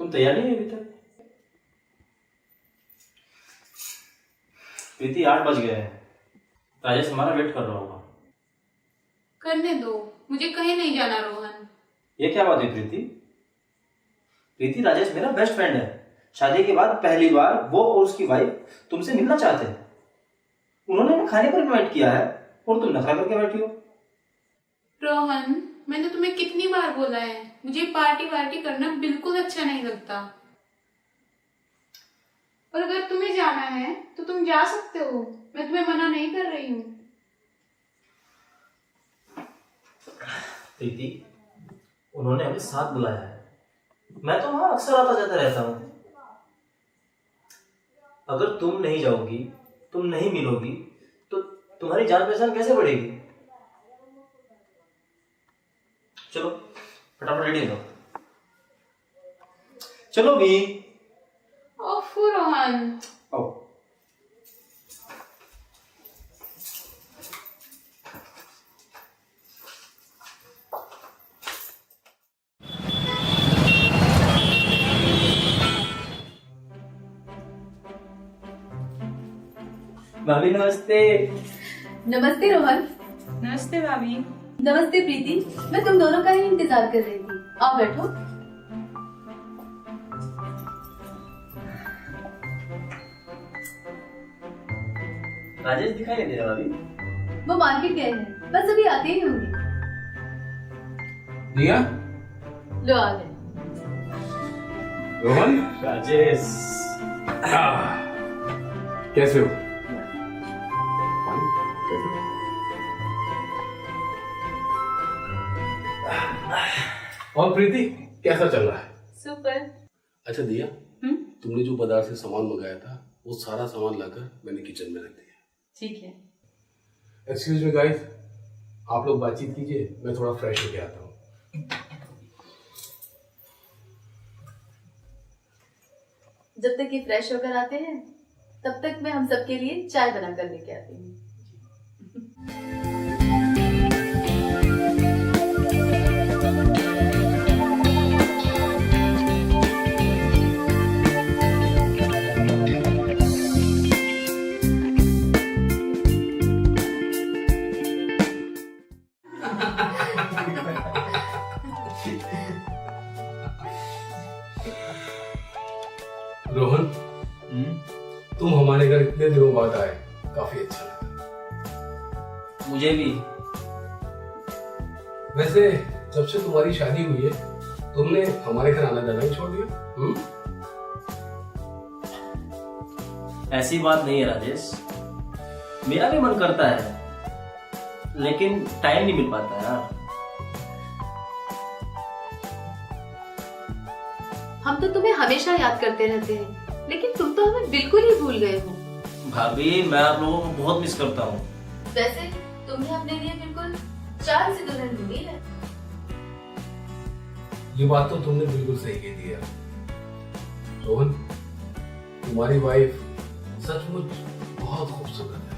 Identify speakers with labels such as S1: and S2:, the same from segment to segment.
S1: तुम तैयार नहीं हुई अभी तक? प्रीति 8 बज गए हैं, राजेश हमारा वेट कर रहा होगा।
S2: करने दो, मुझे कहीं नहीं जाना रोहन।
S1: ये क्या बात है प्रीति? प्रीति, राजेश मेरा बेस्ट फ्रेंड है। शादी के बाद पहली बार वो और उसकी वाइफ तुमसे मिलना चाहते हैं। उन्होंने हमें खाने पर इन्वाइट किया है और तुम नखरा करके बैठी हो।
S2: रोहन, मैंने तुम्हें कितनी बार बोला है, मुझे पार्टी वार्टी करना बिल्कुल अच्छा नहीं लगता। और अगर तुम्हें जाना है तो तुम जा सकते हो, मैं तुम्हें मना नहीं कर रही हूँ।
S1: प्रीति, उन्होंने हमें साथ बुलाया है। मैं तो वहां अक्सर आता जाता रहता हूँ। अगर तुम नहीं जाओगी, तुम नहीं मिलोगी, तो तुम्हारी जान पहचान कैसे बढ़ेगी? चलो फटाफट रेडी हो, चलो भी।
S2: ओफ रोहन।
S1: आओ। भाभी नमस्ते।
S3: नमस्ते रोहन।
S2: नमस्ते भाभी।
S3: नमस्ते प्रीति, मैं तुम दोनों का ही इंतजार कर रही थी। आओ बैठो।
S1: राजेश दिखाई नहीं दे रहा भाभी।
S3: वो मार्केट गए हैं, बस अभी आते ही होंगे।
S4: दिया?
S3: लो आ गए।
S4: रोहन,
S1: राजेश,
S4: कैसे हो? कैसे हो? और प्रीति, कैसा चल रहा है?
S3: सुपर।
S4: अच्छा दिया, तुमने जो बाजार से सामान मंगाया था वो सारा सामान लाकर मैंने किचन में रख दिया।
S3: ठीक है।
S4: एक्सक्यूज मी गाइस, आप लोग बातचीत कीजिए, मैं थोड़ा फ्रेश होके आता हूँ।
S3: जब तक ये फ्रेश होकर आते हैं तब तक मैं हम सबके लिए चाय बना कर लेके आती हूँ।
S4: रोहन, तुम हमारे घर इतने दिनों बाद आए, काफी अच्छा लगा।
S1: मुझे भी।
S4: वैसे जब से तुम्हारी शादी हुई है तुमने हमारे घर आना जाना ही छोड़ दिया।
S1: ऐसी बात नहीं है राजेश, मेरा भी मन करता है लेकिन टाइम नहीं मिल पाता यार।
S3: हम तो तुम्हें हमेशा याद करते रहते हैं, लेकिन तुम तो हमें बिल्कुल ही भूल गए हो।
S1: भाभी, मैं आप लोगों को बहुत मिस करता हूँ।
S3: वैसे तुमने अपने लिए बिल्कुल चांद सी दुल्हन ढूंढी है।
S4: ये बात तो तुमने बिल्कुल सही कह दी है रोहन, तुम्हारी वाइफ सचमुच बहुत खूबसूरत है।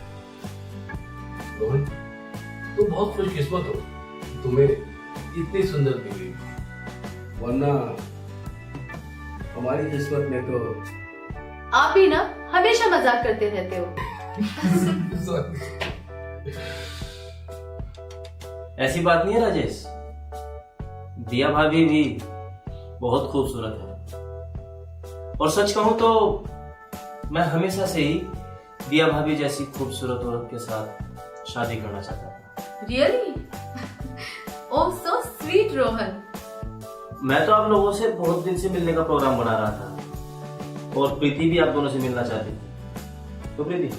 S4: रोहन, तुम बहुत खुशकिस्मत हो, तुम्हें इतनी सुंदर बीवी, वरना हमारी किस्मत में तो।
S3: आप भी ना हमेशा मजाक करते रहते हो।
S1: ऐसी बात नहीं है राजेश, दिया भाभी भी बहुत खूबसूरत है। और सच कहूं तो मैं हमेशा से ही दिया भाभी जैसी खूबसूरत औरत के साथ शादी करना चाहता था।
S3: रियली? ओह सो स्वीट रोहन।
S1: मैं तो आप लोगों से बहुत दिन से मिलने का प्रोग्राम बना रहा था और प्रीति भी आप दोनों से मिलना चाहती थी। तो प्रीति,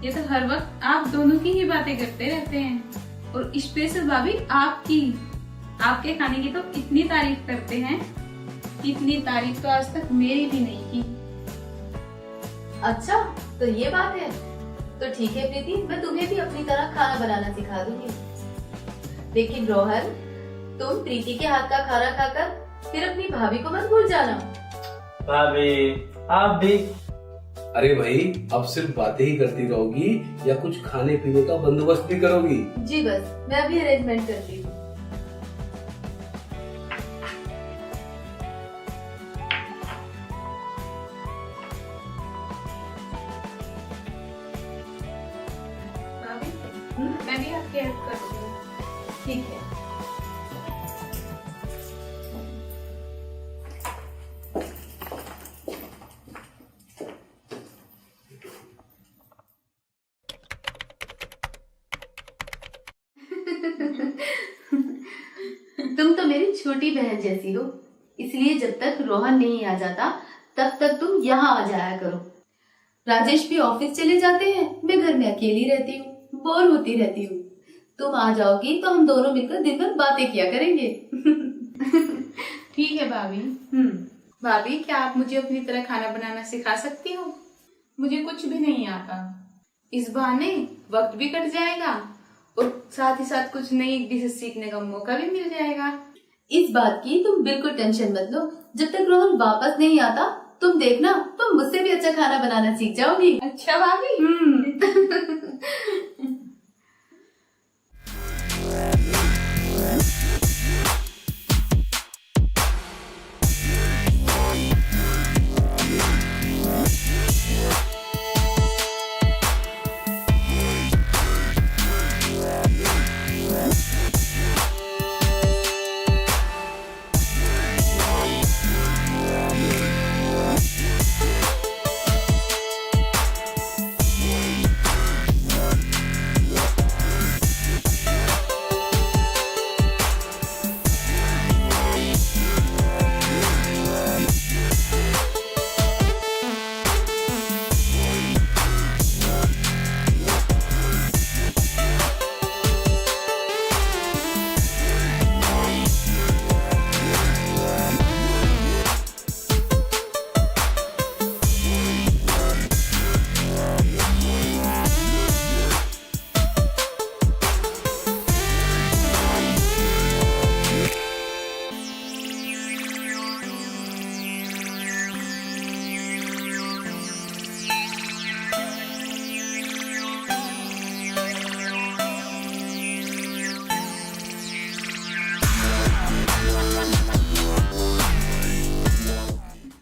S2: ये तो हर वक्त आप दोनों की ही बातें करते रहते हैं, और स्पेशल भाभी आपकी। आपके खाने की तो इतनी तारीफ करते हैं, इतनी तारीफ तो आज तक मेरी भी नहीं की।
S3: अच्छा तो ये बात है, तो ठीक है प्रीति, मैं तुम्हें भी अपनी तरह खाना बनाना सिखा दूंगी। लेकिन रोहन, तुम प्रीति के हाथ का खाना खाकर फिर अपनी भाभी को मत भूल जाना।
S1: भाभी आप भी।
S4: अरे भाई, अब सिर्फ बातें ही करती रहोगी या कुछ खाने पीने का बंदोबस्त भी करोगी?
S3: जी बस, मैं अभी अरेंजमेंट करती हूँ। ठीक है। तुम तो मेरी छोटी बहन जैसी हो, इसलिए जब तक रोहन नहीं आ जाता तब तक तुम यहाँ आ जाया करो। राजेश भी ऑफिस चले जाते हैं, मैं घर में अकेली रहती हूँ, बोर होती रहती हूँ। तुम आ जाओगी तो हम दोनों मिलकर दिन भर बातें किया करेंगे।
S2: ठीक है भाभी। भाभी, क्या आप मुझे अपनी तरह खाना बनाना सिखा सकती हो? मुझे कुछ भी नहीं आता। इस बहाने वक्त भी कट जाएगा और साथ ही साथ कुछ नई डिशेस सीखने का मौका भी मिल जाएगा।
S3: इस बात की तुम बिल्कुल टेंशन मत लो। जब तक रोहन वापस नहीं आता तुम देखना, तुम मुझसे भी अच्छा खाना बनाना सीख जाओगी।
S2: अच्छा भाभी।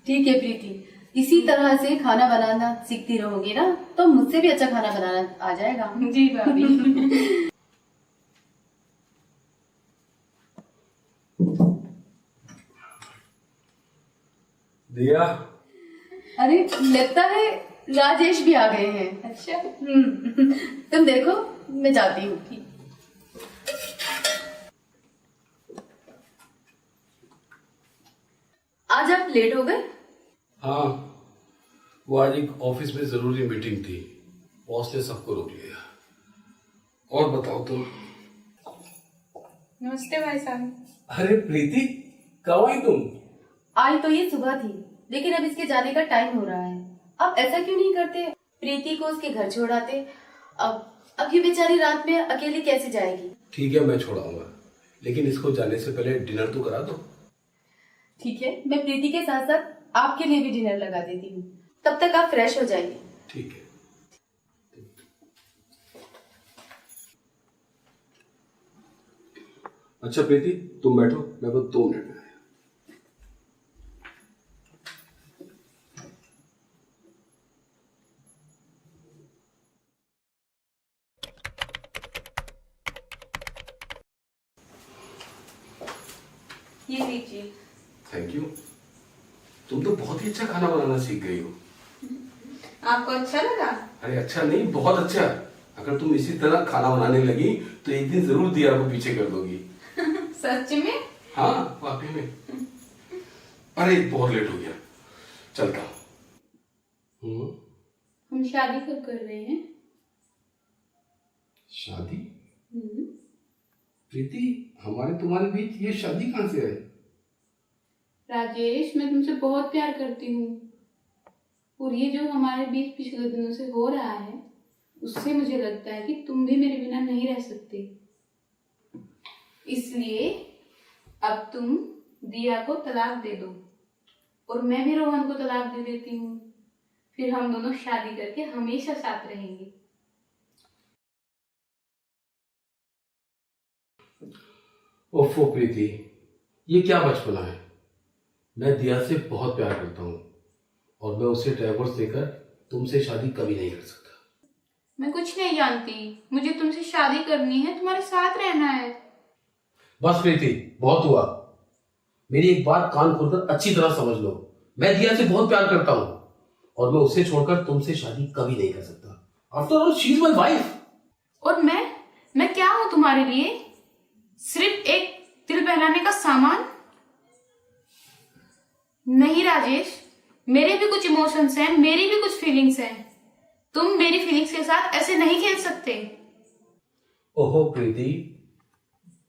S3: ठीक है प्रीति, इसी तरह से खाना बनाना सीखती रहोगी ना तो मुझसे भी अच्छा खाना बनाना आ जाएगा।
S2: जी भाभी।
S4: दिया,
S3: अरे लगता है राजेश भी आ गए हैं।
S2: अच्छा।
S3: तुम देखो, मैं जाती हूँ। आज आप लेट हो गए?
S4: हाँ, वो आज एक ऑफिस में जरूरी मीटिंग थी, बॉस ने सबको रोक लिया। और बताओ तुम।
S2: नमस्ते भाई साहब।
S4: अरे प्रीति, कब आई तुम?
S3: आई तो ये सुबह थी, लेकिन अब इसके जाने का टाइम हो रहा है। आप ऐसा क्यों नहीं करते, प्रीति को उसके घर छोड़ाते? अब ये बेचारी रात में अकेली कैसे जाएगी?
S4: ठीक है, मैं छोड़ाऊंगा, लेकिन इसको जाने से पहले डिनर तो करा दो।
S3: ठीक है, मैं प्रीति के साथ साथ आपके लिए भी डिनर लगा देती हूँ, तब तक आप फ्रेश हो जाइए।
S4: ठीक है। अच्छा प्रीति, तुम बैठो, मैं बस 2 मिनट में आया।
S2: ये लीजिए।
S4: Thank you. तुम तो बहुत ही अच्छा खाना बनाना सीख गई हो।
S2: आपको अच्छा लगा?
S4: अरे अच्छा नहीं, बहुत अच्छा। अगर तुम इसी तरह खाना बनाने लगी तो एक दिन जरूर दिया को पीछे कर दोगी।
S2: सच में?
S4: हाँ, वाकई में। अरे बहुत लेट हो गया, चलता हूँ।
S2: हम शादी कब कर रहे हैं?
S4: शादी? प्रीति, हमारे तुम्हारे बीच ये शादी कहाँ से है?
S2: राजेश, मैं तुमसे बहुत प्यार करती हूँ और ये जो हमारे बीच पिछले दिनों से हो रहा है उससे मुझे लगता है कि तुम भी मेरे बिना नहीं रह सकते। इसलिए अब तुम दिया को तलाक दे दो और मैं भी रोहन को तलाक दे देती हूँ। फिर हम दोनों शादी करके हमेशा साथ रहेंगे।
S4: ओफो प्रीति, ये क्या बचपना है। मैं दिया से बहुत प्यार करता हूँ और मैं उसे डाइवोर्स देकर तुमसे शादी कभी नहीं कर सकता।
S2: मैं कुछ नहीं जानती, मुझे तुमसे शादी करनी है, तुम्हारे साथ रहना है।
S4: बस प्रीति, बहुत हुआ। मेरी एक बात कान खोलकर अच्छी तरह समझ लो, मैं दिया से बहुत प्यार करता हूँ और मैं उसे छोड़कर तुमसे शादी कभी नहीं कर सकता। After all she is my wife.
S2: और मैं क्या हूं तुम्हारे लिए? सिर्फ एक दिल बहलाने का सामान? नहीं राजेश, मेरे भी कुछ इमोशंस हैं, मेरी भी कुछ फीलिंग्स हैं। तुम मेरी फीलिंग्स के साथ ऐसे नहीं खेल सकते।
S4: ओहो प्रीति,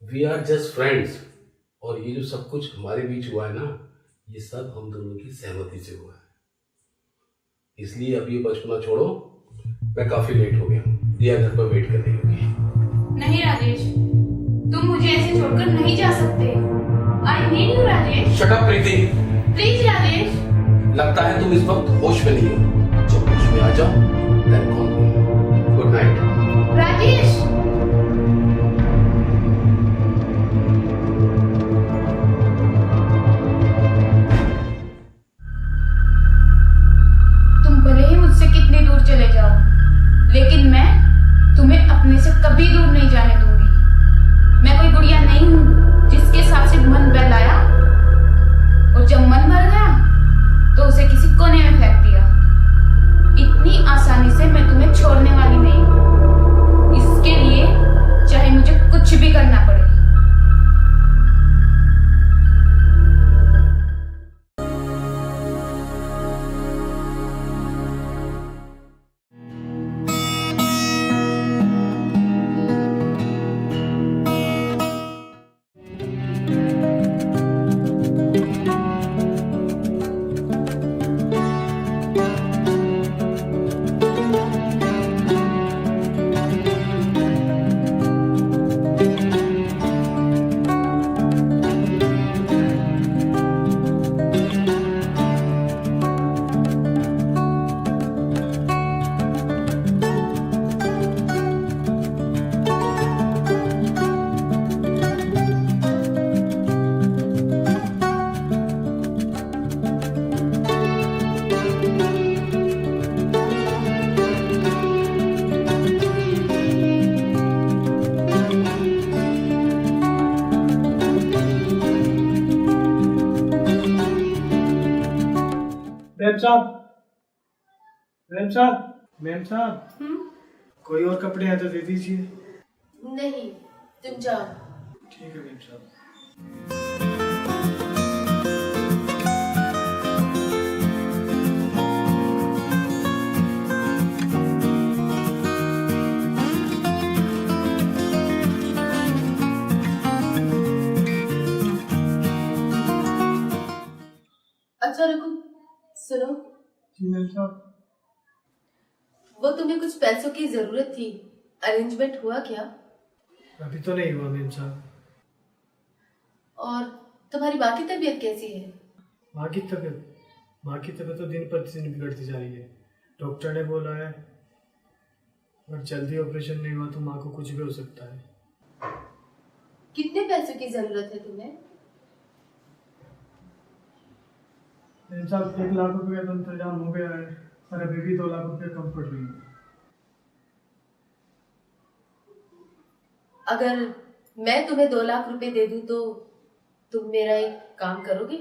S4: वी आर जस्ट फ्रेंड्स। और ये जो सब कुछ हमारे बीच हुआ है ना, ये सब हम दोनों की सहमति से हुआ है। इसलिए अब ये बचपना छोड़ो, मैं काफी लेट हो गया हूँ। दिया घर पर वेट कर रही होगी।
S2: नहीं राजेश, तुम मुझे ऐसे छोड़कर नहीं जा सकते। I need you Rajesh.
S4: Shut up Preeti.
S2: Please Rajesh.
S4: लगता है तुम इस वक्त होश में नहीं हो। जब होश में आ जाओ then call me. Good night.
S2: Rajesh. तुम भले ही मुझसे कितनी दूर चले जाओ, लेकिन मैं तुम्हें अपने से कभी दूर नहीं जाने दूंगी। मैं कोई गुड़िया नहीं हूं जिसके हिसाब से मन बहलाया और जब मन भर गया तो उसे किसी कोने में फेंक दिया। इतनी आसानी से मैं तुम्हें छोड़ने वाली नहीं हूं। इसके लिए चाहे मुझे कुछ भी करना पड़े।
S5: मैम साहब, कोई और कपड़े हैं तो दे दीजिए।
S3: नहीं, तुम जाओ।
S5: ठीक है मैम साहब।
S3: अच्छा रघु, सुनो,
S5: जी मैम साहब।
S3: वो तुम्हें कुछ पैसों की जरूरत थी, अरेंजमेंट हुआ क्या?
S5: अभी तो नहीं हुआ मैम साहब।
S3: और तुम्हारी बाकी तबीयत कैसी है?
S5: माँ की तबीयत तो दिन पर दिन बिगड़ती जा रही है। डॉक्टर ने बोला है अगर जल्दी ऑपरेशन नहीं हुआ तो माँ को कुछ भी हो सकता है।
S3: कितने पैसों की जरूरत है तुम्हें?
S5: मैम साहब, 1 लाख रुपए का तो इंतजाम हो गया है, पर अभी भी 2 लाख रुपए कम पड़ रही है।
S3: अगर मैं तुम्हें 2 लाख रुपए दे दूं तो तुम मेरा एक काम करोगे?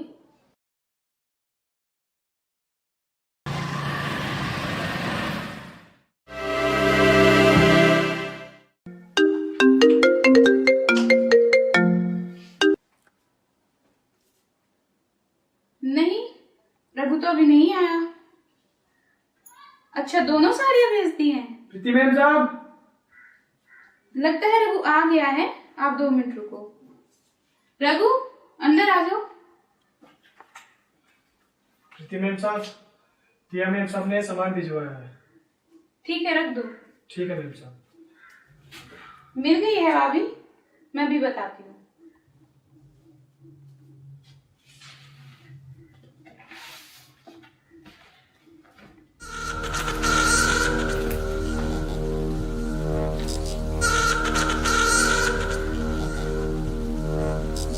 S2: नहीं, रघु तो अभी नहीं आया। अच्छा, दोनों साड़ियां भेज दी हैं।
S5: प्रीति मैम साहब।
S2: लगता है रघु आ गया है। आप 2 मिनट रुको। रघु, अंदर आ जाओ।
S5: प्रीति मैम साहब, दिया मैम साहब ने सामान भिजवाया है।
S2: ठीक है, रख दो।
S5: ठीक है मैम साहब।
S2: मिल गई है भाभी, मैं भी बताती हूँ।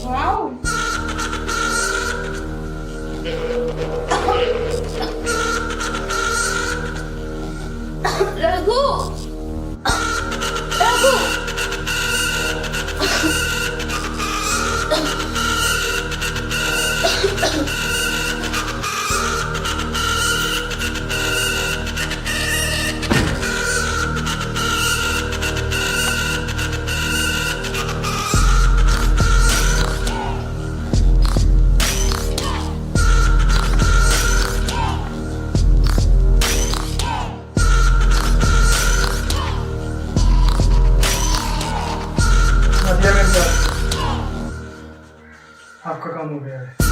S2: वाओ,
S3: रघु, रघु,
S5: आपका काम हो गया है।